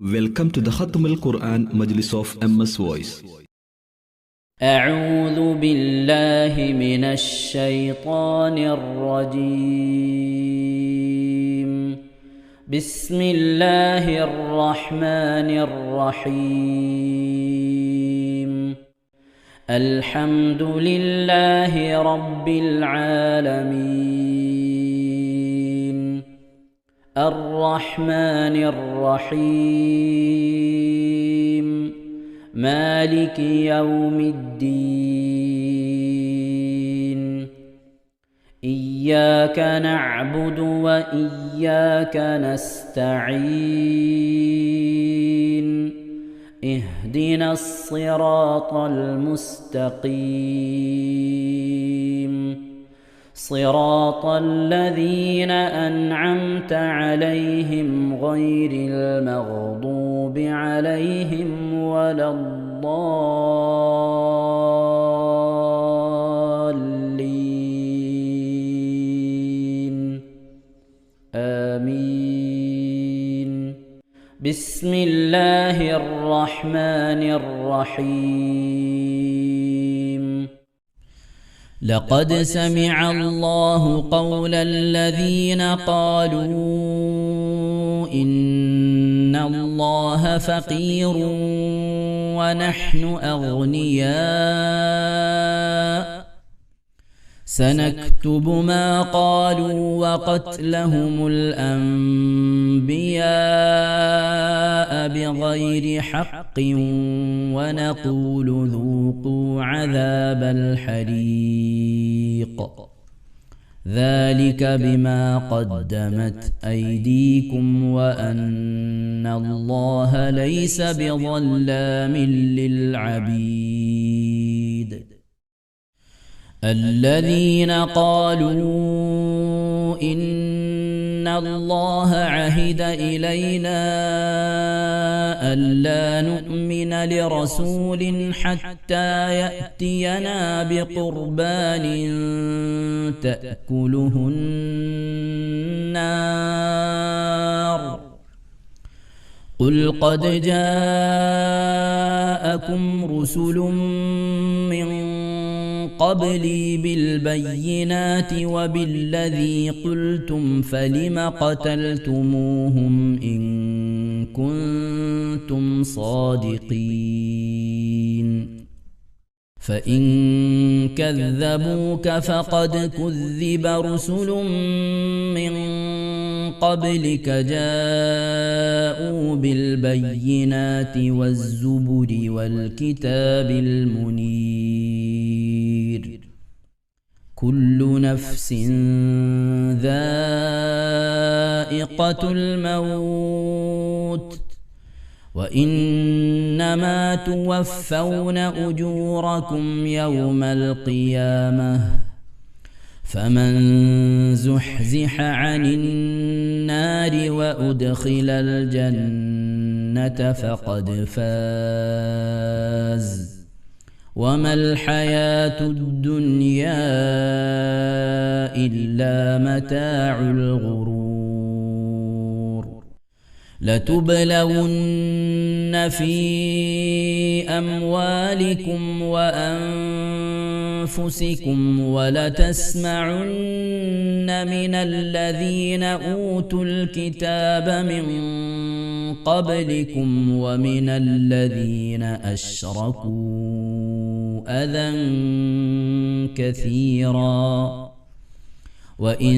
Welcome to the Khatam al-Quran Majlis of MS Voice. أعوذ بالله من الشيطان الرجيم. بسم الله الرحمن الرحيم. الحمد لله رب العالمين. الرحمن الرحيم. مالك يوم الدين. إياك نعبد وإياك نستعين. اهدنا الصراط المستقيم. صراط الذين أنعمت عليهم غير المغضوب عليهم ولا الضالين. آمين. بسم الله الرحمن الرحيم. لقد سمع الله قول الذين قالوا إن الله فقير ونحن أغنياء سنكتب ما قالوا وقتلهم الأنبياء بغير حق ونقول ذوقوا عذاب الحريق ذلك بما قدمت أيديكم وأن الله ليس بظلام للعبيد. الذين قالوا إن الله عهد إلينا ألا نؤمن لرسول حتى يأتينا بقربان تأكله النار قل قد جاءكم رسل من قبلي بالبينات وبالذي قلتم فلم قتلتموهم إن كنتم صادقين فإن كذبوك فقد كذب رسل من قبلك جاءوا بالبينات والزبر والكتاب المنير كل نفس ذائقة الموت وإنما توفون أجوركم يوم القيامة فمن زحزح عن النار وأدخل الجنة فقد فاز وما الحياة الدنيا إلا متاع الغرور. لتبلون في أموالكم وأنفسكم ولتسمعن من الذين أوتوا الكتاب من قبلكم ومن الذين أشركوا أذى كثيرا وإن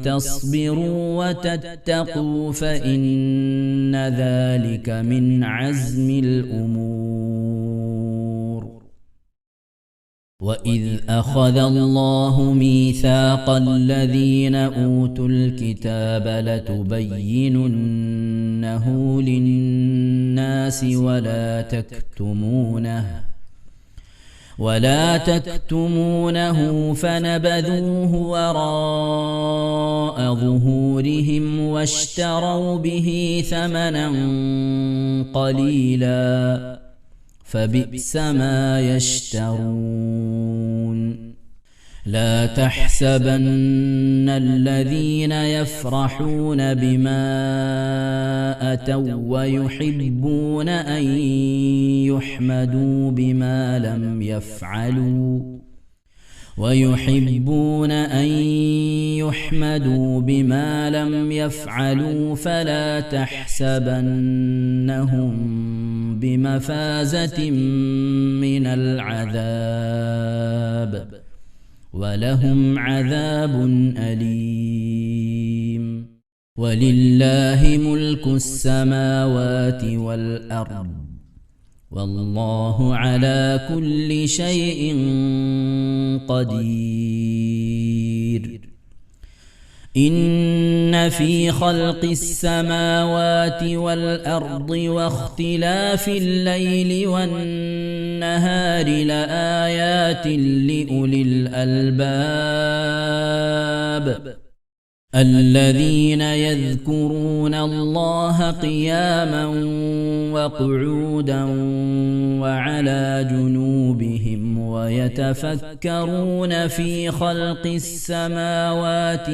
تصبروا وتتقوا فإن ذلك من عزم الأمور. وإذ أخذ الله ميثاق الذين أوتوا الكتاب لتبيننه للناس ولا تكتمونه فنبذوه وراء ظهورهم واشتروا به ثمنا قليلا فبئس ما يشترون. لا تحسبن الذين يفرحون بما أتوا ويحبون أن يحمدوا بما لم يفعلوا فلا تحسبنهم بمفازة من العذاب ولهم عذاب أليم. ولله ملك السماوات والأرض والله على كل شيء قدير. إن في خلق السماوات والأرض واختلاف الليل والنهار لآيات لأولي الألباب الذين يذكرون الله قياما وقعودا وعلى جنوبهم ويتفكرون في خلق السماوات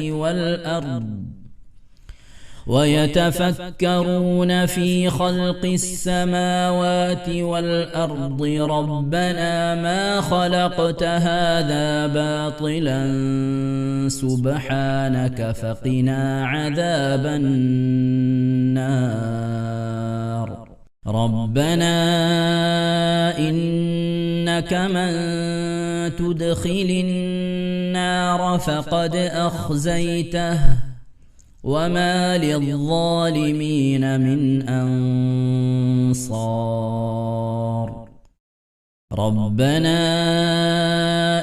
والأرض ربنا ما خلقت هذا باطلا سبحانك فقنا عذاب النار. ربنا إنك من تدخل النار فقد أخزيته وما للظالمين من أنصار. ربنا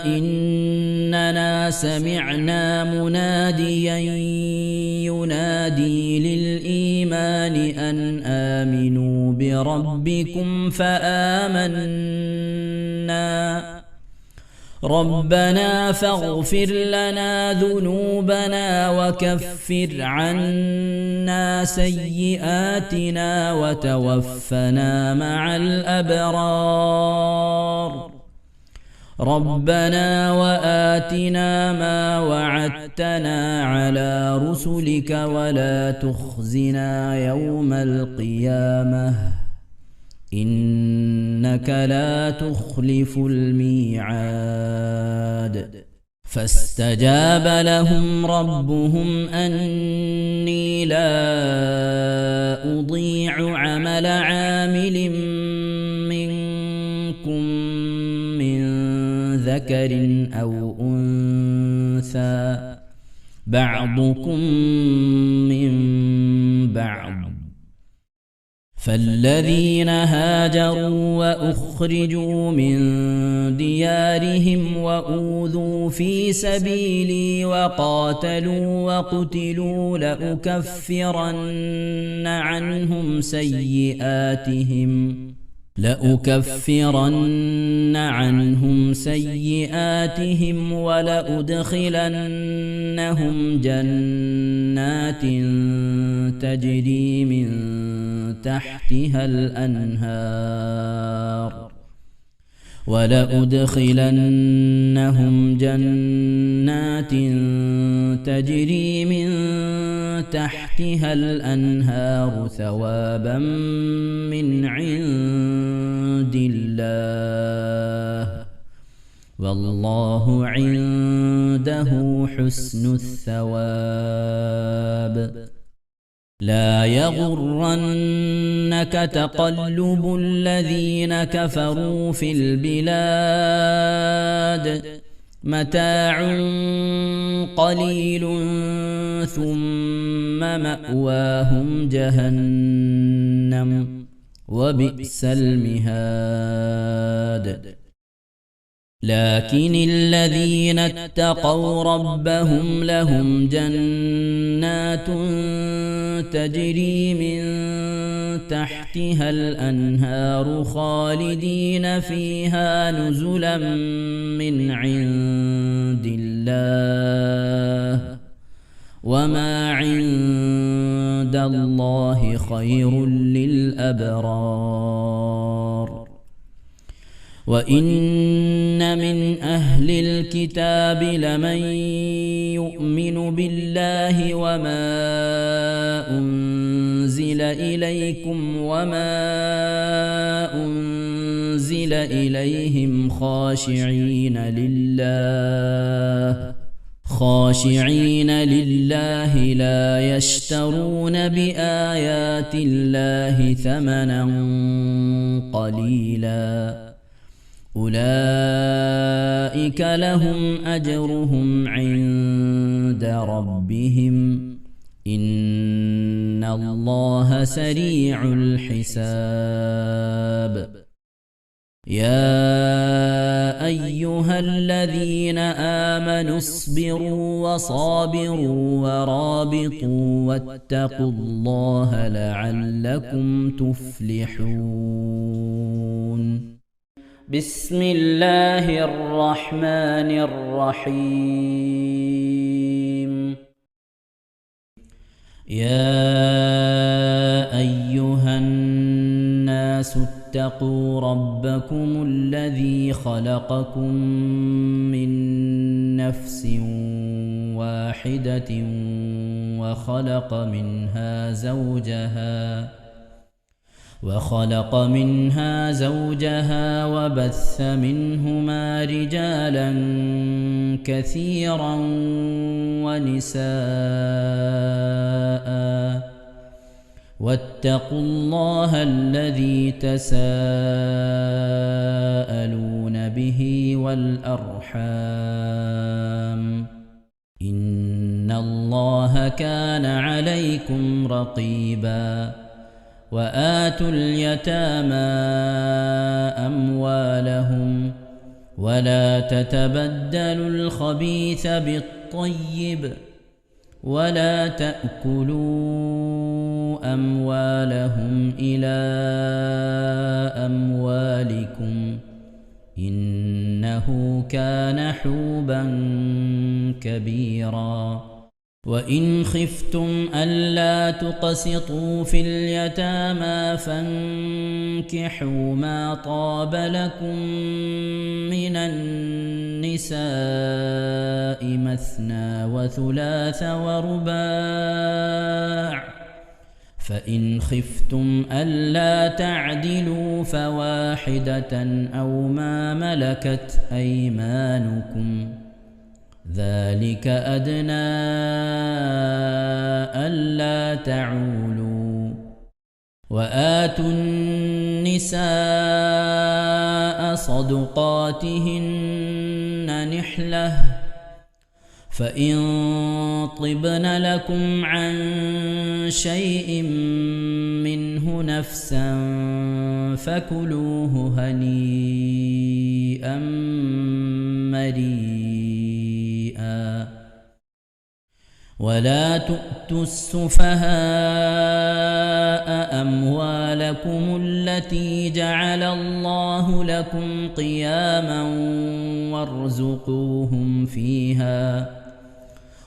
إننا سمعنا مناديا ينادي للإيمان أن آمنوا بربكم فآمنا. ربنا فاغفر لنا ذنوبنا وكفر عنا سيئاتنا وتوفنا مع الأبرار. ربنا وآتنا ما وعدتنا على رسلك ولا تخزنا يوم القيامة إنك لا تخلف الميعاد. فاستجاب لهم ربهم أني لا أضيع عمل عامل منكم من ذكر أو أنثى بعضكم من بعض. فالذين هاجروا وأخرجوا من ديارهم وأوذوا في سبيلي وقاتلوا وقتلوا لأكفرن عنهم سيئاتهم ولأدخلنهم جنات تجري من تحتها الأنهار ثوابا من عند الله والله عنده حسن الثواب. لا يغرنك تقلب الذين كفروا في البلاد متاع قليل ثم مأواهم جهنم وبئس المهاد. لكن الذين اتقوا ربهم لهم جنات تجري من تحتها الأنهار خالدين فيها نزلا من عند الله وما عند الله خير للأبرار. وإن من أهل الكتاب لمن يؤمن بالله وما أنزل إليكم وما أنزل إليهم خاشعين لله لا يشترون بآيات الله ثمنا قليلا أولئك لهم أجرهم عند ربهم إن الله سريع الحساب يا أيها الذين آمنوا اصبروا وصابروا ورابطوا واتقوا الله لعلكم تفلحون بسم الله الرحمن الرحيم يا أيها الناس اتقوا ربكم الذي خلقكم من نفس واحدة وخلق منها زوجها وبث منهما رجالا كثيرا ونساء واتقوا الله الذي تساءلون به والأرحام إن الله كان عليكم رقيبا وآتوا اليتامى أموالهم ولا تتبدلوا الخبيث بالطيب ولا تأكلوا أموالهم إلى أموالكم إنه كان حوبا كبيرا وإن خفتم ألا تقسطوا في اليتامى فانكحوا ما طاب لكم من النساء مثنى وثلاث ورباع فإن خفتم ألا تعدلوا فواحدة أو ما ملكت أيمانكم ذلك أدنى ألا تعولوا وآتوا النساء صدقاتهن نحلة فإن طبن لكم عن شيء منه نفسا فكلوه هنيئا مريئا ولا تؤتوا السفهاء أموالكم التي جعل الله لكم قياما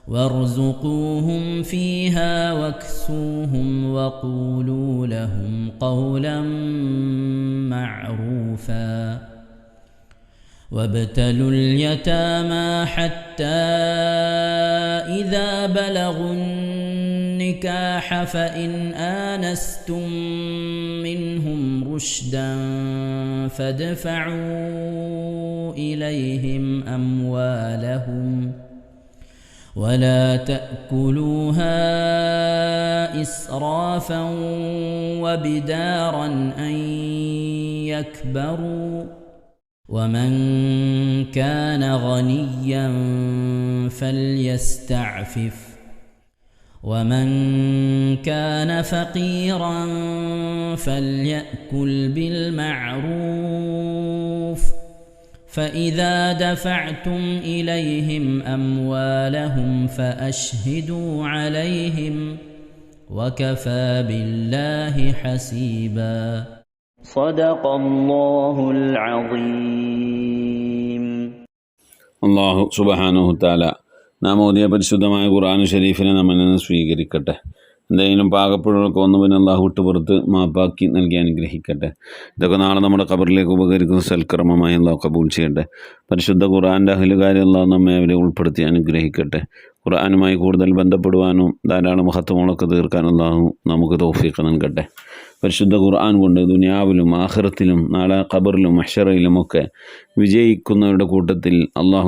وارزقوهم فيها واكسوهم وقولوا لهم قولا معروفا وابتلوا اليتامى حتى إذا بلغوا النكاح فإن آنستم منهم رشدا فادفعوا إليهم أموالهم ولا تأكلوها إسرافا وبدارا أن يكبروا ومن كان غنيا فليستعفف ومن كان فقيرا فليأكل بالمعروف فإذا دفعتم إليهم أموالهم فأشهدوا عليهم وكفى بالله حسيبا صدق الله العظيم. അള്ളാഹു സുബ്ഹാനഹു തആല നാം ഓതിയ പരിശുദ്ധമായ ഖുർആൻ ഷരീഫിനെ നമ്മിൽ നിന്ന് സ്വീകരിക്കട്ടെ. എന്തെങ്കിലും പാകപ്പിഴകളൊക്കെ വന്നു പിന്നെ അള്ളാഹു വിട്ടുപുറത്ത് മാപ്പാക്കി നൽകി അനുഗ്രഹിക്കട്ടെ. ഇതൊക്കെ നാളെ നമ്മുടെ ഖബറിലേക്ക് ഉപകരിക്കുന്ന സൽക്കർമ്മമായി അള്ളാഹു കബൂൽ ചെയ്യട്ടെ. പരിശുദ്ധ ഖുർആൻ്റെ അഹ്ലുകാരെ അള്ളാഹു നമ്മെ അവരെ ഉൾപ്പെടുത്തി അനുഗ്രഹിക്കട്ടെ. ഖുർആനുമായി കൂടുതൽ ബന്ധപ്പെടുവാനും ധാരാളം മഹത്വങ്ങളൊക്കെ തീർക്കാനും അള്ളാഹു നമുക്ക് തൗഫീഖ് നൽകട്ടെ. പരിശുദ്ധ ഖുർആൻ കൊണ്ട് ദുനിയാവിലും ആഖിറത്തിലും നാളെ ഖബറിലും മഹ്ശറിലുമൊക്കെ വിജയിക്കുന്നവരുടെ കൂട്ടത്തിൽ അള്ളാഹു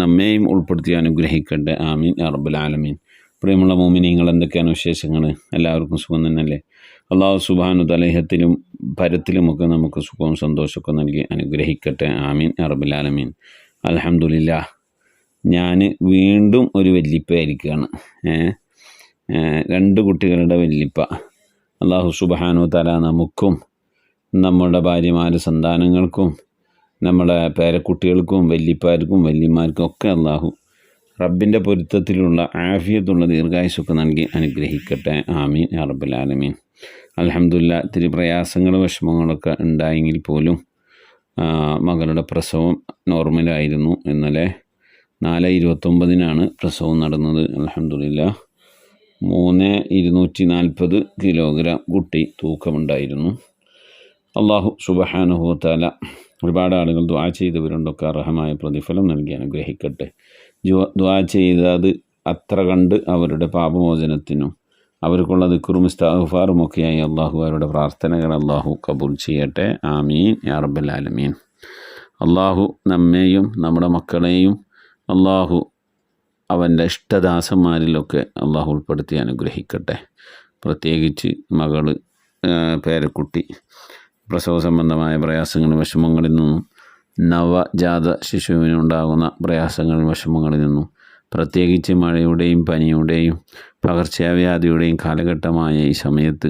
നമ്മെയും ഉൾപ്പെടുത്തി അനുഗ്രഹിക്കട്ടെ. ആമീൻ യാ റബ്ബൽ ആലമീൻ. പ്രിയമുള്ള മോമിനീങ്ങൾ, എന്തൊക്കെയാണ് വിശേഷങ്ങൾ? എല്ലാവർക്കും സുഖം തന്നെയല്ലേ? അള്ളാഹു സുബ്ഹാനഹു വ തആല ഇഹത്തിലും പരത്തിലുമൊക്കെ നമുക്ക് സുഖവും സന്തോഷമൊക്കെ നൽകി അനുഗ്രഹിക്കട്ടെ. ആമീൻ യാ റബ്ബൽ ആലമീൻ. അൽഹംദുലില്ലാ, ഞാൻ വീണ്ടും ഒരു വല്ലിപ്പയായിരിക്കുകയാണ്. 2 കുട്ടികളുടെ വല്ലിപ്പ. അള്ളാഹു സുബ്ഹാനഹു വ തആല നമുക്കും നമ്മുടെ ഭാര്യമാരുടെ സന്താനങ്ങൾക്കും നമ്മുടെ പേരക്കുട്ടികൾക്കും വല്ലിപ്പാർക്കും വല്യമാർക്കും ഒക്കെ അള്ളാഹു റബ്ബിൻ്റെ പൊരുത്തത്തിലുള്ള ആഫിയത്തുള്ള ദീർഘായുസ്സൊക്കെ നൽകി അനുഗ്രഹിക്കട്ടെ. ആമീൻ യാ റബ്ബൽ ആലമീൻ. അൽഹംദുലില്ലാ, ഇത്തിരി പ്രയാസങ്ങളും വിഷമങ്ങളൊക്കെ ഉണ്ടായെങ്കിൽ പോലും മകളുടെ പ്രസവം നോർമലായിരുന്നു. ഇന്നലെ 4/29 പ്രസവം നടന്നത്. അൽഹംദുലില്ലാ, 3,240 കിലോഗ്രാം കുട്ടി തൂക്കമുണ്ടായിരുന്നു. അള്ളാഹു സുബ്ഹാനഹു വ തആല ഒരുപാട് ആളുകൾ ദുആ ചെയ്തവരുണ്ടൊക്കെ അർഹമായ പ്രതിഫലം നൽകി അനുഗ്രഹിക്കട്ടെ. ദുആ ചെയ്തത് അത്ര കണ്ട് അവരുടെ പാപമോചനത്തിനും അവർക്കുള്ള ദിക്റും ഇസ്തിഗ്ഫാറുമൊക്കെയായി അള്ളാഹു അവരുടെ പ്രാർത്ഥനകൾ അള്ളാഹു കബൂൽ ചെയ്യട്ടെ. ആമീൻ യാ റബ്ബൽ ആലമീൻ. അള്ളാഹു നമ്മെയും നമ്മുടെ മക്കളെയും അള്ളാഹു അവൻ്റെ ഇഷ്ടദാസന്മാരിലൊക്കെ അള്ളാഹു ഉൾപ്പെടുത്തി അനുഗ്രഹിക്കട്ടെ. പ്രത്യേകിച്ച് മകള്, പേരക്കുട്ടി പ്രസവ സംബന്ധമായ പ്രയാസങ്ങളും വിഷമങ്ങളിൽ നിന്നും, നവജാത ശിശുവിനുണ്ടാകുന്ന പ്രയാസങ്ങളും വിഷമങ്ങളിൽ നിന്നും, പ്രത്യേകിച്ച് മഴയുടെയും പനിയുടെയും പകർച്ചവ്യാധിയുടെയും കാലഘട്ടമായ ഈ സമയത്ത്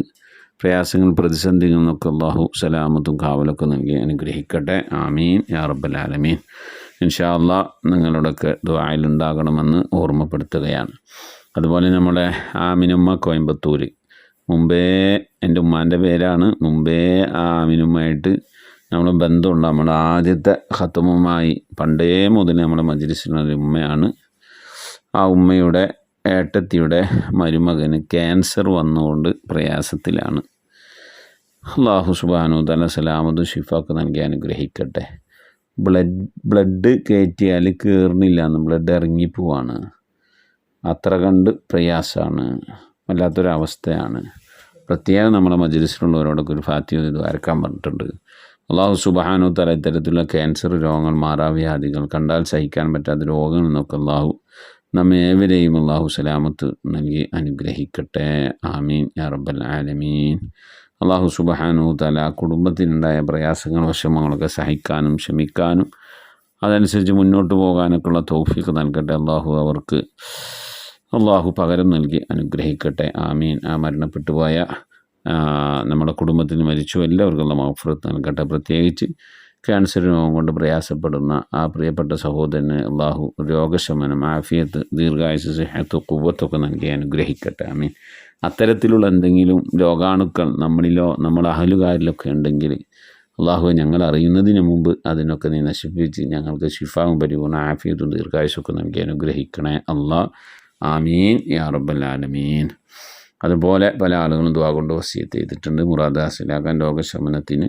പ്രയാസങ്ങൾ പ്രതിസന്ധികളിൽ നിന്നൊക്കെ അള്ളാഹു സലാമത്തും കാവലൊക്കെ നൽകി അനുഗ്രഹിക്കട്ടെ. ആമീൻ യാ റബ്ബൽ ആലമീൻ. ഇൻഷാ അള്ളാഹ് നിങ്ങളുടെയൊക്കെ ദുആയിലുണ്ടാകണമെന്ന് ഓർമ്മപ്പെടുത്തുകയാണ്. അതുപോലെ നമ്മുടെ ആമിനുമ്മ കോയമ്പത്തൂർ, മുമ്പേ എൻ്റെ ഉമ്മാൻ്റെ പേരാണ്. മുമ്പേ ആ ആമിനുമ്മയായിട്ട് നമ്മൾ ബന്ധമുണ്ട്. നമ്മുടെ ആദ്യത്തെ ഖത്തമുമായി പണ്ടേ മുതൽ നമ്മുടെ മജ്‌ലിസിലുള്ള ഉമ്മയാണ്. ആ ഉമ്മയുടെ ഏട്ടത്തിയുടെ മരുമകന് ക്യാൻസർ വന്നുകൊണ്ട് പ്രയാസത്തിലാണ്. അല്ലാഹു സുബ്ഹാനഹു വ തആല സലാമത്തും ശിഫാക്ക് നൽകി അനുഗ്രഹിക്കട്ടെ. ബ്ലഡ് കയറ്റിയാൽ കയറുന്നില്ല, ബ്ലഡ് ഇറങ്ങിപ്പോവാണ്. അത്ര കണ്ട് പ്രയാസമാണ്, വല്ലാത്തൊരവസ്ഥയാണ്. പ്രത്യേകം നമ്മുടെ മജ്‌ലിസിലുള്ളവരോടൊക്കെ ഒരു ഫാത്തിഹ ദ്വാരക്കാൻ പറഞ്ഞിട്ടുണ്ട്. അല്ലാഹു സുബ്ഹാനഹു വ തആല ഇത്തരത്തിലുള്ള ക്യാൻസർ രോഗങ്ങൾ, മാറാവ്യാധികൾ, കണ്ടാൽ സഹിക്കാൻ പറ്റാത്ത രോഗങ്ങളിൽ നിന്നൊക്കെ അല്ലാഹു നമ്മേവരെയും അല്ലാഹു സലാമത്ത് നൽകി അനുഗ്രഹിക്കട്ടെ. ആമീൻ യാ റബ്ബൽ ആലമീൻ. അല്ലാഹു സുബ്ഹാനഹു വ തആല കുടുംബത്തിനുണ്ടായ പ്രയാസങ്ങൾ, വിഷമങ്ങളൊക്കെ സഹിക്കാനും ക്ഷമിക്കാനും അതനുസരിച്ച് മുന്നോട്ട് പോകാനൊക്കെയുള്ള തൗഫീഖ് നൽകട്ടെ. അവർക്ക് അല്ലാഹു പകരം നൽകി അനുഗ്രഹിക്കട്ടെ. ആമീൻ. ആ മരണപ്പെട്ടു പോയ നമ്മുടെ കുടുംബത്തിന് മരിച്ചു എല്ലാവർക്കുള്ള മഗ്ഫിറത്ത് നൽകട്ടെ. പ്രത്യേകിച്ച് ക്യാൻസർ രോഗം കൊണ്ട് പ്രയാസപ്പെടുന്ന ആ പ്രിയപ്പെട്ട സഹോദരന് അല്ലാഹു രോഗശമനം, ആഫിയത്ത്, ദീർഘായുസ്സ്, സിഹത്ത്, ഖുവ്വത്തൊക്കെ നൽകി അനുഗ്രഹിക്കട്ടെ. ആമീൻ. അത്തരത്തിലുള്ള എന്തെങ്കിലും രോഗാണുക്കൾ നമ്മളിലോ നമ്മുടെ അഹലുകാരിലൊക്കെ ഉണ്ടെങ്കിൽ അല്ലാഹു ഞങ്ങൾ അറിയുന്നതിന് മുമ്പ് അതിനൊക്കെ നീ നശിപ്പിച്ച് ഞങ്ങൾക്ക് ശിഫാവും പരിപൂർണ്ണ ആഫിയത്തും ദീർഘായുസ്സൊക്കെ നൽകി അനുഗ്രഹിക്കണേ അല്ലാഹ്. ആമീൻ യാ റബ്ബൽ ആലമീൻ. അതുപോലെ പല ആളുകളും ദുആ കൊണ്ട് വസിയത്ത് ചെയ്തിട്ടുണ്ട്. മുറാദ് ഹാസിലാക്കാൻ, രോഗശമനത്തിന്,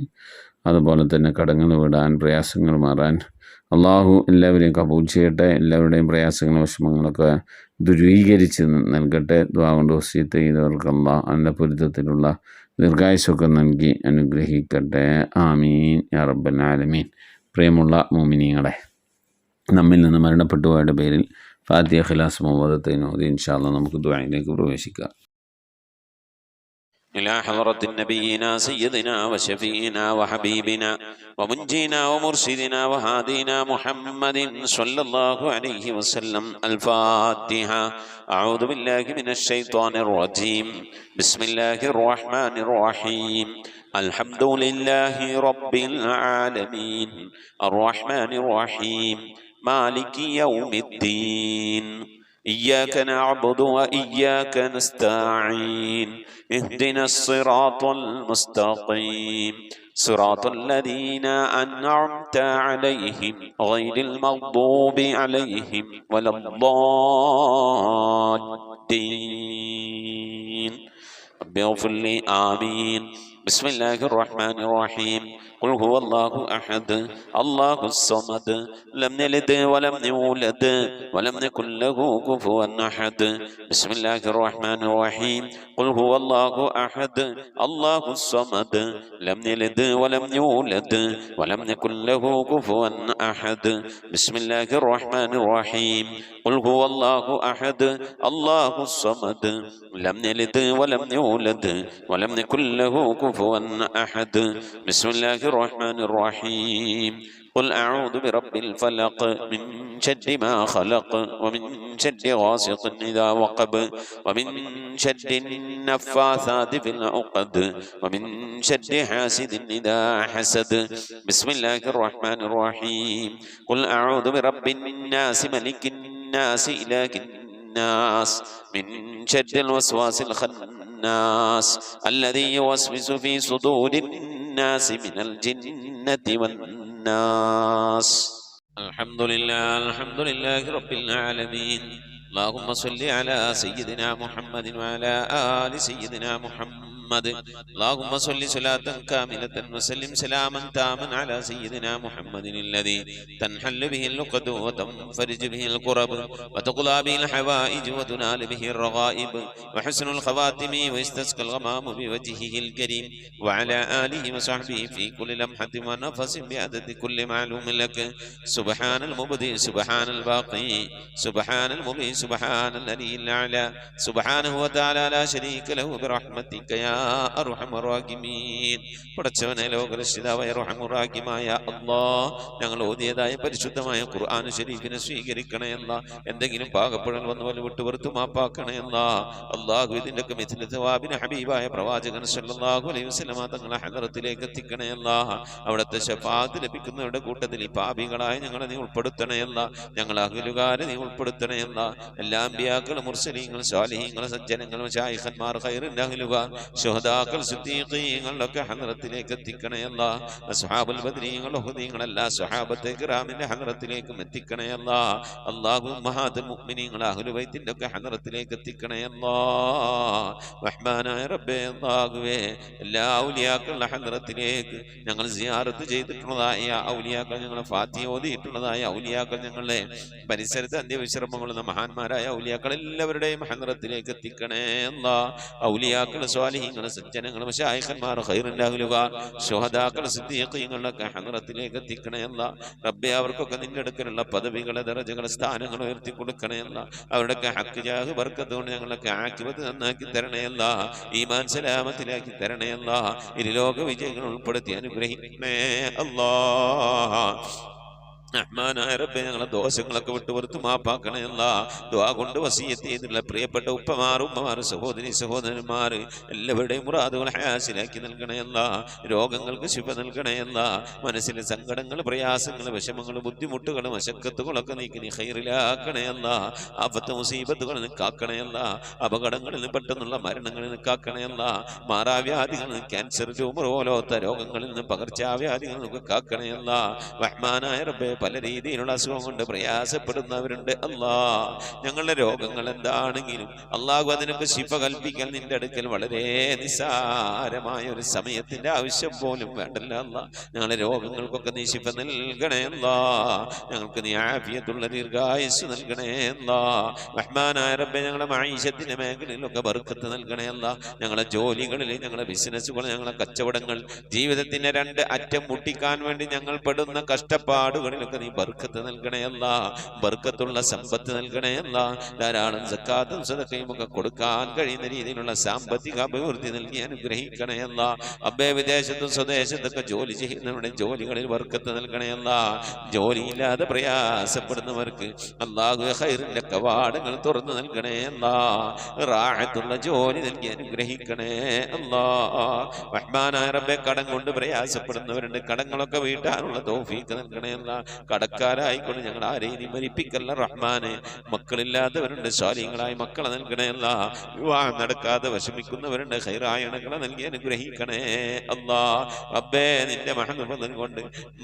അതുപോലെ തന്നെ കടങ്ങൾ വിടാൻ, പ്രയാസങ്ങൾ മാറാൻ അല്ലാഹു എല്ലാവരെയും കബൂൽ ചെയ്യട്ടെ. എല്ലാവരുടെയും പ്രയാസങ്ങളും വിഷമങ്ങളൊക്കെ ദൂരീകരിച്ച് നൽകട്ടെ. ദുആ കൊണ്ട് വസിയത്ത് ചെയ്തവർക്ക് അല്ലാഹ് അതിൻ്റെ പൊരുത്തത്തിലുള്ള ദീർഘായുസ്സൊക്കെ നൽകി അനുഗ്രഹിക്കട്ടെ. ആമീൻ യാ റബ്ബൽ ആലമീൻ. പ്രിയമുള്ള മുഅ്മിനീങ്ങളെ, നമ്മിൽ നിന്ന് മരണപ്പെട്ടു പോയവരുടെ പേരിൽ ഫാത്തിഹ, ഖിലാസ്, മുവദ്ദത്തൈൻ ഓതി ഇൻഷാ അല്ലാഹ് നമുക്ക് ദുആയിലേക്ക് പ്രവേശിക്കാം. إلى حضرة نبينا سيدنا وشفينا وحبيبنا ومنجينا ومرشدنا وهادينا محمد صلى الله عليه وسلم. الفاتحة. أعوذ بالله من الشيطان الرجيم. بسم الله الرحمن الرحيم. الحمد لله رب العالمين الرحمن الرحيم مالك يوم الدين. إياك نعبد وإياك نستعين. اهدنا الصراط المستقيم صراط الذين أنعمت عليهم غير المغضوب عليهم ولا الضالين. ربي اغفر لي آمين. بسم الله الرحمن الرحيم. قل هو الله أحد الله الصمد لم يلد ولم يولد ولم يكن له كفوا أحد. بسم الله الرحمن الرحيم. قل هو الله أحد الله الصمد لم يلد ولم يولد ولم يكن له كفوا أحد. بسم الله الرحمن الرحيم. قل هو الله أحد الله الصمد لم يلد ولم يولد ولم يكن له كفوا أحد. بسم الله الرحمن الرحيم. قل أعوذ برب الفلق من شر ما خلق ومن شر غاسق إذا وقب ومن شر النفاثات في العقد ومن شر حاسد إذا حسد. بسم الله الرحمن الرحيم. قل أعوذ برب الناس ملك الناس إله الناس من شر الوسواس الخناس الذي يوسوس في صدور الناس من الجنة والناس. الحمد لله رب العالمين. اللهم صل على سيدنا محمد وعلى آل سيدنا محمد. اللهم صل صلاة كاملة وسلم سلاما تاما على سيدنا محمد الذي تنحل به اللقد وتنفرج به الكرب وتقضى به الحوائج وتنال به الرغائب وحسن الخواتم ويستسقى الغمام بوجهه الكريم وعلى آله وصحبه في كل لمحة ونفس بعدد كل معلوم لك. سبحان المبدئ سبحان الباقي سبحان المبين سبحان الذي الأعلى سبحانه وتعالى لا شريك له برحمتك يا അർഹമർ റഹീമീൻ. പടച്ചവനെ ലോകരക്ഷിതാവായ അർഹമർ റഹീമായ അല്ലാഹ്, ഞങ്ങൾ ഓതിയതായ പരിശുദ്ധമായ ഖുർആൻ ശരീഫിനെ സ്വീകരിക്കണേ അല്ലാ. എന്തെങ്കിലും പാകപ്പെടൽ വന്നു പോലെ വിട്ടുപുറത്തു മാപ്പാക്കണേ അല്ലാ. അല്ലാഹു ഇതിൻ്റെയൊക്കെ മിഥില സവാബിന് ഹബീബായ പ്രവാചകൻ സല്ലല്ലാഹു അലൈഹി വസല്ലമ തങ്ങളെ ഹദറത്തിലേക്ക് എത്തിക്കണേ അല്ലാ. അവിടുത്തെ ശഫാഅത്ത് ലഭിക്കുന്നവരുടെ കൂട്ടത്തിൽ ഈ പാപികളായ ഞങ്ങളെ നീ ഉൾപ്പെടുത്തണേ അല്ലാ. ഞങ്ങൾ അഹ്ലുകാരെ നീ ഉൾപ്പെടുത്തണേ അല്ലാ. എല്ലാ അമ്പിയാക്കളും മുർസലീങ്ങൾ സ്വാലിഹീങ്ങൾ സജ്ജനങ്ങൾ മശായിഖന്മാർ ഖൈറിൻ്റെ അഹ്ലുകാർ ശുഹദാക്കൾ സിദ്ദീഖീങ്ങളൊക്കെ ഹദ്റത്തിലേക്ക് എത്തിക്കണേ അല്ലാ. അസ്ഹാബുൽ ബദ്രീങ്ങൾ ഉഹദീങ്ങൾ എല്ലാ സ്വഹാബത്തെ കിറാമിന്റെ ഹദ്റത്തിലേക്കും എത്തിക്കണേ അല്ലാ. അല്ലാഹു ഉമ്മഹാത്തുൽ മുഅ്മിനീങ്ങൾ അഹ്ലു ബൈത്തിന്റെ ഒക്കെ ഹദ്റത്തിലേക്ക് എത്തിക്കണേ അല്ലാ. റഹ്മാനായ റബ്ബേ അല്ലാഹുവേ, എല്ലാ ഔലിയാക്കളുടെ ഹദ്റത്തിലേക്ക് ഞങ്ങൾ സിയാറത്ത് ചെയ്തിട്ടുള്ളതായ ഔലിയാക്കൾ, ഞങ്ങളെ ഫാത്തിഹ ഓതിയിട്ടുള്ളതായ ഔലിയാക്കൾ, ഞങ്ങളുടെ പരിസരത്ത് അന്ത്യവിശ്രമങ്ങളുള്ള മഹാന്മാരായ ഔലിയാക്കൾ എല്ലാവരുടെയും ഹദ്റത്തിലേക്ക് എത്തിക്കണേ അല്ലാ. ഔലിയാക്കൾ സ്വാലിഹീങ്ങൾ സജ്ജനങ്ങൾ മശായിഖന്മാർ ഖൈറിൻ്റെ അഹ്ലുകാർ ശുഹദാക്കൾ സിദ്ദീഖീങ്ങളൊക്കെ ഹദ്റത്തിലേക്ക് എത്തിക്കണേ അല്ലാ. റബ്ബേ, അവർക്കൊക്കെ നിന്റെ അടുക്കലുള്ള പദവികളെ ദറജകളെ സ്ഥാനങ്ങൾ ഉയർത്തി കൊടുക്കണേ അല്ലാ. അവരുടെയൊക്കെ ഹക്ക് ജാഹ് ബർക്കത്ത് കൊണ്ട് ഞങ്ങളൊക്കെ ആക്കിബത്ത് നന്നാക്കി തരണേ അല്ലാ. ഈമാൻ സലാമത്തിലാക്കി തരണേ അല്ലാ. ഇരുലോക വിജയങ്ങൾ ഉൾപ്പെടുത്തി അനുഗ്രഹിക്കണേ അല്ലാ. റഹ്മാനായ റബ്ബേ, ഞങ്ങളെ ദോഷങ്ങളൊക്കെ വിട്ടുപുറത്ത് മാപ്പാക്കണേ അല്ലാ. ദുആ കൊണ്ട് വസിയത്ത് ചെയ്തിട്ടുള്ള പ്രിയപ്പെട്ട ഉപ്പമാർ ഉമ്മമാർ സഹോദരി സഹോദരന്മാർ എല്ലാവരുടെയും മുറാദുകൾ ഹാസിലാക്കി നൽകണേ അല്ലാ. രോഗങ്ങൾക്ക് ശിഫ നൽകണേ അല്ലാ. മനസ്സിലെ സങ്കടങ്ങൾ പ്രയാസങ്ങൾ വിഷമങ്ങൾ ബുദ്ധിമുട്ടുകൾ മശക്കത്തുകളൊക്കെ നീക്കി നീ ഖൈറിലാക്കണേ അല്ലാ. ആഫത്ത് മുസീബത്തുകളിൽ നിന്ന് കാക്കണേ അല്ലാ. അപകടങ്ങളിൽ നിന്ന് പെട്ടെന്നുള്ള മരണങ്ങളിൽ നിന്ന് കാക്കണേ അല്ലാ. മാറാവ്യാധികളിൽ നിന്ന് ക്യാൻസർ ട്യൂമർ പോലത്തെ രോഗങ്ങളിൽ നിന്ന് പകർച്ചാവ്യാധികളിൽ നിന്നൊക്കെ കാക്കണേ അല്ലാ. റഹ്മാനായ റബ്ബേ, പല രീതിയിലുള്ള അസുഖം കൊണ്ട് പ്രയാസപ്പെടുന്നവരുണ്ട് അല്ലാ. ഞങ്ങളുടെ രോഗങ്ങൾ എന്താണെങ്കിലും അല്ലാഹു അതിനൊക്കെ ശിഫ കൽപ്പിക്കാൻ നിന്റെ അടുക്കൽ വളരെ നിസ്സാരമായ ഒരു സമയത്തിന്റെ ആവശ്യം പോലും വേണ്ടല്ല അല്ലാ. ഞങ്ങളുടെ രോഗങ്ങൾക്കൊക്കെ നീ ശിഫ നൽകണേ അല്ലാ. ഞങ്ങൾക്ക് നീ ആഫിയത്തുള്ള ദീർഘായുസ്സ് നൽകണേ അല്ലാ. റഹ്മാനായ റബ്ബേ, ഞങ്ങളുടെ മഈശത്തിന്റെ മേഖലയിലൊക്കെ ബർക്കത്ത് നൽകണേ അല്ലാ. ഞങ്ങളുടെ ജോലികളിൽ, ഞങ്ങളുടെ ബിസിനസ്സുകൾ, ഞങ്ങളുടെ കച്ചവടങ്ങൾ, ജീവിതത്തിന്റെ രണ്ട് അറ്റം മുട്ടിക്കാൻ വേണ്ടി ഞങ്ങൾ പെടുന്ന കഷ്ടപ്പാടുകളിൽ നീ ബർക്കത്ത് നൽകണേ അല്ലാ. ബർക്കത്തുള്ള സമ്പത്ത് നൽകണേ അല്ലാ. ധാരാളം സക്കാത്തും സദഖയും ഒക്കെ കൊടുക്കാൻ കഴിയുന്ന രീതിയിലുള്ള സാമ്പത്തിക അഭിവൃദ്ധി നൽകി അനുഗ്രഹിക്കണേ അല്ലാ. അബ്ബേ, വിദേശത്തും സ്വദേശത്തൊക്കെ ജോലി ചെയ്യുന്നവരുടെ ജോലികളിൽ ബർക്കത്ത് നൽകണേ അല്ലാ. ജോലിയില്ലാതെ പ്രയാസപ്പെടുന്നവർക്ക് അല്ലാഹു ഖൈറിന്റെ കവാടങ്ങൾ തുറന്നു നൽകണേ അല്ലാ. റാഹത്തുള്ള ജോലി നൽകി അനുഗ്രഹിക്കണേ അല്ലാ. റഹ്മാനായ റബ്ബേ, കടം കൊണ്ട് പ്രയാസപ്പെടുന്നവരുണ്ട്, കടങ്ങളൊക്കെ വീട്ടാനുള്ള തൗഫീഖ് നൽകണേ അല്ലാ. കടക്കാരായിക്കൊണ്ട് ഞങ്ങൾ ആരെയും നീ മരിപ്പിക്കല്ല റഹ്മാനെ. മക്കളില്ലാത്തവരുണ്ട്, സ്വാലിഹീങ്ങളായ മക്കളെ നൽകണേ അല്ലാ. വിവാഹം നടക്കാതെ വിഷമിക്കുന്നവരുണ്ട്, ഖൈറായ ഇണകളെ നൽകി അനുഗ്രഹിക്കണേ അല്ലാ. റബ്ബേ നിന്റെ മഹത്വം കൊണ്ട്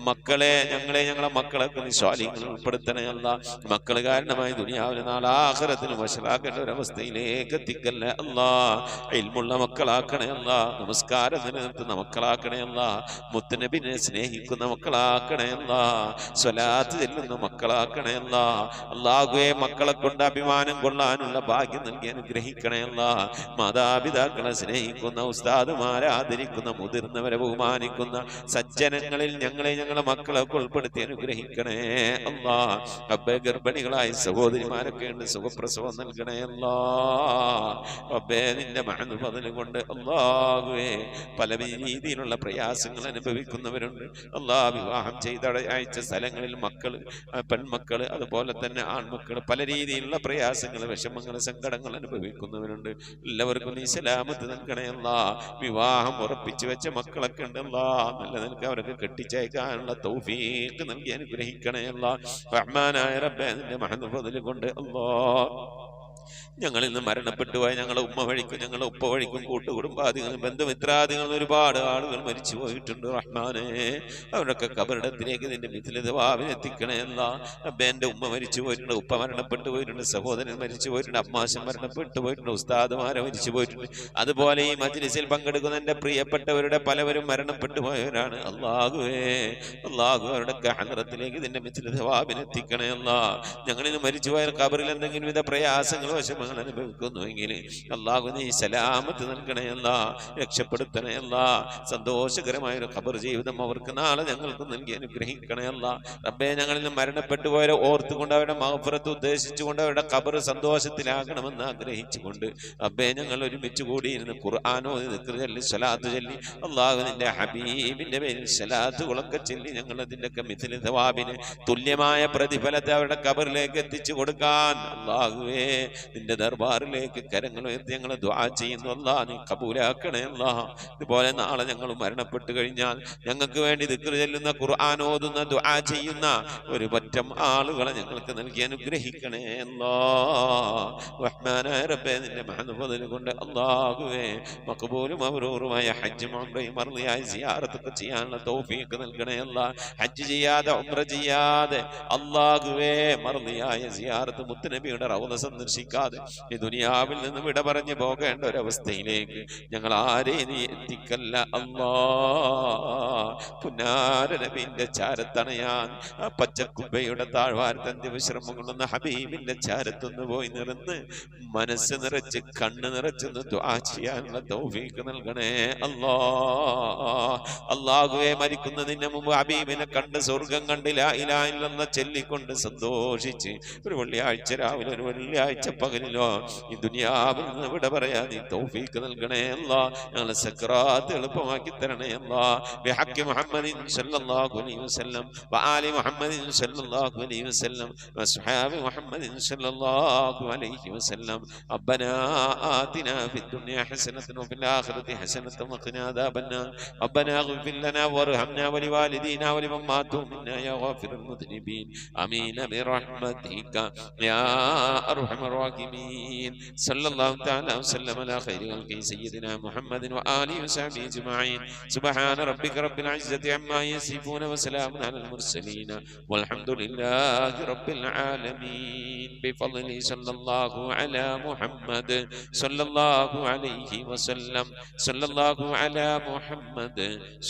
മക്കളെ ഞങ്ങളെ മക്കളൊക്കെ നീ സ്വാലിഹീങ്ങളിൽ ഉൾപ്പെടുത്തണേ അല്ലാ. മക്കൾ കാരണമായി ദുനിയാവിലെ നാളെ ആഖിറത്തിന് വശലാക്കേണ്ട ഒരവസ്ഥയിലേക്ക് എത്തിക്കല്ലേ അല്ലാ. ഇൽമുള്ള മക്കളാക്കണേ അല്ലാ. നമസ്കാരം നിലനിർത്തുന്ന മക്കളാക്കണേ അല്ലാ. മുത്തുനബിനെ സ്നേഹിക്കുന്ന മക്കളാക്കണേ അല്ലാ. സ്വലാത്ത് ചെല്ലുന്ന മക്കളാക്കണേ അല്ലാ. അല്ലാഹുവേ മക്കളെ കൊണ്ട് അഭിമാനം കൊള്ളാനുള്ള ഭാഗ്യം നൽകി അനുഗ്രഹിക്കണേ അല്ലാ. മാതാപിതാക്കളെ സ്നേഹിക്കുന്ന, ഉസ്താദുമാരെ ആദരിക്കുന്ന, മുതിർന്നവരെ ബഹുമാനിക്കുന്ന സജ്ജനങ്ങളിൽ ഞങ്ങളെ മക്കളൊക്കെ ഉൾപ്പെടുത്തി അനുഗ്രഹിക്കണേ അല്ലാ. റബ്ബേ ഗർഭിണികളായ സഹോദരിമാരൊക്കെ ഉണ്ട്, സുഖപ്രസവം നൽകണേ അല്ലാ. റബ്ബേ നിന്റെ മഹത്വം കൊണ്ട് അല്ലാഹുവേ പല രീതിയിലുള്ള പ്രയാസങ്ങൾ അനുഭവിക്കുന്നവരുണ്ട് അല്ലാ. വിവാഹം ചെയ്ത അയച്ച സ്ഥലങ്ങളിൽ മക്കള്, പെൺമക്കള്, അതുപോലെ തന്നെ ആൺമക്കള് പല രീതിയിലുള്ള പ്രയാസങ്ങൾ, വിഷമങ്ങൾ, സങ്കടങ്ങൾ അനുഭവിക്കുന്നവരുണ്ട്. എല്ലാവർക്കും നീ സലാമത്ത് നൽകണേ അല്ലാ. വിവാഹം ഉറപ്പിച്ചു വെച്ച മക്കളൊക്കെ ഉണ്ടല്ലാ, നല്ല നിനക്ക് അവർക്ക് കെട്ടിച്ചയക്കാനുള്ള തൗഫീഖ് നൽകി അനുഗ്രഹിക്കണേ അല്ലാ. റഹ്മാനായ റബ്ബേ നിന്റെ മഹത്വം കൊണ്ട് അല്ലാ ഞങ്ങളിൽ നിന്ന് മരണപ്പെട്ടു പോയ ഞങ്ങളെ ഉമ്മ വഴിക്കും ഞങ്ങളെ ഉപ്പ വഴിക്കും കൂട്ടുകുടുംബാദികളും ബന്ധുമിത്രാദികളും ഒരുപാട് ആളുകൾ മരിച്ചു പോയിട്ടുണ്ട് റഹ്മാനെ. അവരൊക്കെ കബറിടത്തിലേക്ക് നിന്റെ മിഥിലതവാവിനെത്തിക്കണേ അല്ലാ. റബ്ബേ എൻ്റെ ഉമ്മ മരിച്ചു പോയിട്ടുണ്ട്, ഉപ്പ മരണപ്പെട്ടു പോയിട്ടുണ്ട്, സഹോദരൻ മരിച്ചു പോയിട്ടുണ്ട്, അമ്മാശൻ മരണപ്പെട്ടു പോയിട്ടുണ്ട്, ഉസ്താദുമാരെ മരിച്ചു പോയിട്ടുണ്ട്. അതുപോലെ ഈ മജ്ലിസിൽ പങ്കെടുക്കുന്ന എൻ്റെ പ്രിയപ്പെട്ടവരുടെ പലവരും മരണപ്പെട്ടു പോയവരാണ്. അല്ലാഹുവേ അവരുടെയൊക്കെ ഹദ്റത്തിലേക്ക് നിന്റെ മിഥിലതവാവിനെത്തിക്കണേ അല്ലാ. ഞങ്ങളിൽ മരിച്ചു പോയ കബറിൽ എന്തെങ്കിലും വിധ പ്രയാസങ്ങൾ വശം അനുഭവിക്കുന്നുവെങ്കിൽ അല്ലാഹു നീ സലാമത്ത് നൽകണേ അല്ലാ, രക്ഷപ്പെടുത്തണേ അല്ലാ. സന്തോഷകരമായ ഒരു ഖബർ ജീവിതം അവർക്ക് നാളെ ഞങ്ങൾക്ക് നൽകി അനുഗ്രഹിക്കണേ അല്ലാ. റബ്ബേ ഞങ്ങളിൽ നിന്ന് മരണപ്പെട്ടു പോയവരെ ഓർത്തുകൊണ്ട് അവരുടെ മഗ്ഫിറത്ത് ഉദ്ദേശിച്ചുകൊണ്ട് അവരുടെ ഖബർ സന്തോഷത്തിലാകണമെന്ന് ആഗ്രഹിച്ചുകൊണ്ട് റബ്ബേ ഞങ്ങൾ ഒരുമിച്ച് കൂടിയിരുന്ന് ഖുർആനോ ദിക്ർ ചൊല്ലി സ്വലാത്ത് ചൊല്ലി അല്ലാഹു നിന്റെ ഹബീബിന്റെ പേരിൽ സ്വലാത്തുകളൊക്കെ ചൊല്ലി ഞങ്ങൾ അതിൻ്റെയൊക്കെ മിഥില സവാബിന് തുല്യമായ പ്രതിഫലത്തെ അവരുടെ ഖബറിലേക്ക് എത്തിച്ചു കൊടുക്കാൻ അല്ലാഹുവേ നിന്റെ ദർബാറിലേക്ക് കരങ്ങൾ ഉയർത്തി ഞങ്ങൾ ദുആ ചെയ്യുന്നു അല്ലാ. നീ കബൂലാക്കണേ അല്ലാ. ഇതുപോലെ നാളെ ഞങ്ങൾ മരണപ്പെട്ടു കഴിഞ്ഞാൽ ഞങ്ങൾക്ക് വേണ്ടി ദിക്ർ ചൊല്ലുന്ന, ഖുർആൻ ഓതുന്ന, ദുആ ചെയ്യുന്ന ഒരു പറ്റം ആളുകളെ ഞങ്ങൾക്ക് നൽകി അനുഗ്രഹിക്കണേ അല്ലാ. റഹ്മാനായ റബ്ബേ നിന്റെ മഹത്വം കൊണ്ട് അല്ലാഹുവേ മഖബൂലും മബ്റൂറുമായ ഹജ്ജും ഉംറയും മർളിയായ സിയാറത്തൊക്കെ ചെയ്യാനുള്ള തൗഫീഖ് നൽകണേ അല്ലാ. ഹജ്ജ് ചെയ്യാതെ ഉംറ ചെയ്യാതെ അല്ലാഹുവേ മർളിയായ സിയാറത്ത് മുത്തുനബിയുടെ റൗള സന്ദർശിക്കാതെ ഈ ദുനിയാവിൽ നിന്ന് വിട പറഞ്ഞു പോകേണ്ട ഒരവസ്ഥയിലേക്ക് ഞങ്ങൾ ആരെയും നീ എത്തിക്കല്ല അല്ലാ. പുന്നാര നബിന്റെ ചാരത്തണയാൻ ആ പച്ചക്കുബയുടെ താഴ്വാരത്തന്റെ വിശ്രമം കൊള്ളുന്ന ഹബീബിന്റെ ചാരത്തൊന്ന് പോയി നിറന്ന് മനസ്സ് നിറച്ച് കണ്ണ് നിറച്ചൊന്ന് ദുആ ചെയ്യാനുള്ള തൗഫീഖ് നൽകണേ അല്ലാ. അല്ലാഹുവേ മരിക്കുന്നതിന് മുമ്പ് ഹബീബിനെ കണ്ട് സ്വർഗം കണ്ട് ലാ ഇലാഹ ഇല്ലല്ലാഹ് ചൊല്ലിക്കൊണ്ട് സന്തോഷിച്ച് ഒരു വെള്ളിയാഴ്ച രാവിലെ ഒരു വെള്ളിയാഴ്ച പകലിലോ ഈ ദുനിയാവിൽ നിന്ന് വിട പറയാ നീ തൗഫീഖ് നൽകണേ അല്ലാ. ഞങ്ങളെ സക്രാത്ത് എളുപ്പമാക്കി തരണേ അല്ലാ. ബിഹഖി മുഹമ്മദിൻ സല്ലല്ലാഹു അലൈഹി വസല്ലം വആലി മുഹമ്മദിൻ സല്ലല്ലാഹു അലൈഹി വസല്ലം വസ്ഹാബി മുഹമ്മദിൻ സല്ലല്ലാഹു അലൈഹി വസല്ലം. റബ്ബനാ ആതിനാ ഫിദ്ദുനിയ ഹസനതൻ വഫിൽ ആഖിറതി ഹസനതൻ വഖിനാ അദാബന്നാർ. റബ്ബനാ ഇഗ്ഫിർ ലനാ വർഹംനാ വലിവാലിദീനാ വലിമൻ മാതു മിന്നാ യാ ഗാഫിറുൽ മുദ്നിബീൻ. ആമീൻ ബിറഹ്മതിക യാ അർഹമർ الراحمين. صلى الله تعالى وسلم على خير خلقه سيدنا محمد وآله وصحبه أجمعين. سبحان ربك رب العزة عما يصفون وسلام على المرسلين والحمد لله رب العالمين. بفضله صلى الله على محمد صلى الله عليه وسلم. صلى الله على محمد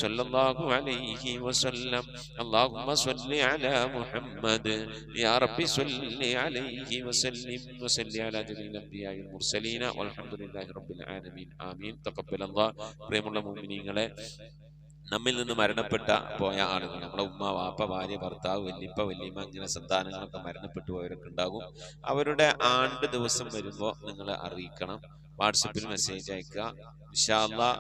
صلى الله عليه وسلم. اللهم صل على محمد يا رب صل عليه وسلم وسلم على جميع الأنبياء والمرسلين والحمد لله رب العالمين. آمين. تقبل الله. പ്രിയമുള്ള മുഅ്മിനീങ്ങളെ, നമ്മിൽ നിന്ന് മരണപ്പെട്ട പോയ ആളുകൾ, നമ്മുടെ ഉമ്മ, വാപ്പ, ഭാര്യ, ഭർത്താവ്, വല്ലിപ്പ, വല്ലിമ്മ, അങ്ങനെ സന്താനങ്ങളൊക്കെ മരണപ്പെട്ടു പോയവരൊക്കെ ഉണ്ടാകും. അവരുടെ ആണ്ട് ദിവസം വരുമ്പോൾ നിങ്ങൾ അറിയിക്കണം. വാട്സപ്പിൽ മെസ്സേജ് അയക്കുക. ഇൻഷാ അല്ലാഹ്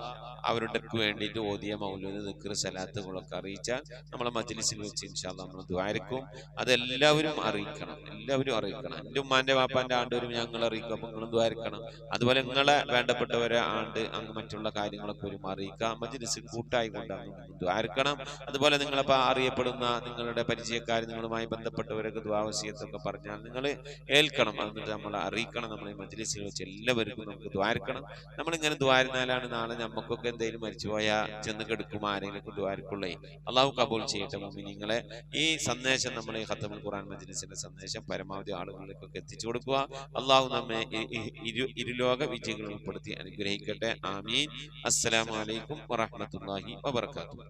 അവരുടെ വേണ്ടിയിട്ട് ഓതിയ മൗലൂദ് ദിക്ർ സലാത്തുകളൊക്കെ അറിയിച്ചാൽ നമ്മളെ മജ്ലിസിൽ വെച്ച് ഇൻഷാ അല്ലാഹ് നമ്മൾ ദുആയിരക്കും. അതെല്ലാവരും അറിയിക്കണം, എല്ലാവരും അറിയിക്കണം. എൻ്റെ ഉമ്മാന്റെ വാപ്പാന്റെ ആണ്ട് വരും ഞങ്ങൾ അറിയിക്കും, അപ്പൊ നിങ്ങളും ദുആയിരക്കണം. അതുപോലെ നിങ്ങളെ വേണ്ടപ്പെട്ടവരെ ആണ്ട് അങ്ങ് മറ്റുള്ള കാര്യങ്ങളൊക്കെ വരും അറിയിക്കുക. മജ്ലിസ് കൂട്ടായി കൊണ്ടാണ് ദുആയിരക്കണം. അതുപോലെ നിങ്ങളിപ്പോൾ അറിയപ്പെടുന്ന നിങ്ങളുടെ പരിചയക്കാർ, നിങ്ങളുമായി ബന്ധപ്പെട്ടവരൊക്കെ ദുആ വസിയത്തൊക്കെ പറഞ്ഞാൽ നിങ്ങൾ ഏൽക്കണം. എന്നിട്ട് നമ്മളെ അറിയിക്കണം. നമ്മൾ ഈ മജ്ലിസിൽ വെച്ച് എല്ലാവർക്കും നമുക്ക് ദുആയിരക്കണം. നമ്മളിങ്ങനെ ദുആയിരുന്നാലാണ് നാളെ നമുക്കൊക്കെ എന്തെങ്കിലും മരിച്ചുപോയാൽ ചെന്ന് കെടുക്കുമ്പോൾ ആരെങ്കിലും ദുആയിരക്കുള്ളേ. അള്ളാഹു കബൂൽ ചെയ്യട്ടെ മുഅ്മിനീങ്ങളെ. ഈ സന്ദേശം നമ്മൾ ഈ ഖത്തമുൽ ഖുർആൻ മജ്ലിസിന്റെ സന്ദേശം പരമാവധി ആളുകളിലേക്കൊക്കെ എത്തിച്ചു കൊടുക്കുക. അള്ളാഹു നമ്മെ ഇരുലോക വിജയികൾ ഉൾപ്പെടുത്തി അനുഗ്രഹിക്കട്ടെ. ആമീൻ. അസ്സലാമു അലൈക്കും വറഹ്മത്തുള്ളാഹി വബറകാതുഹു.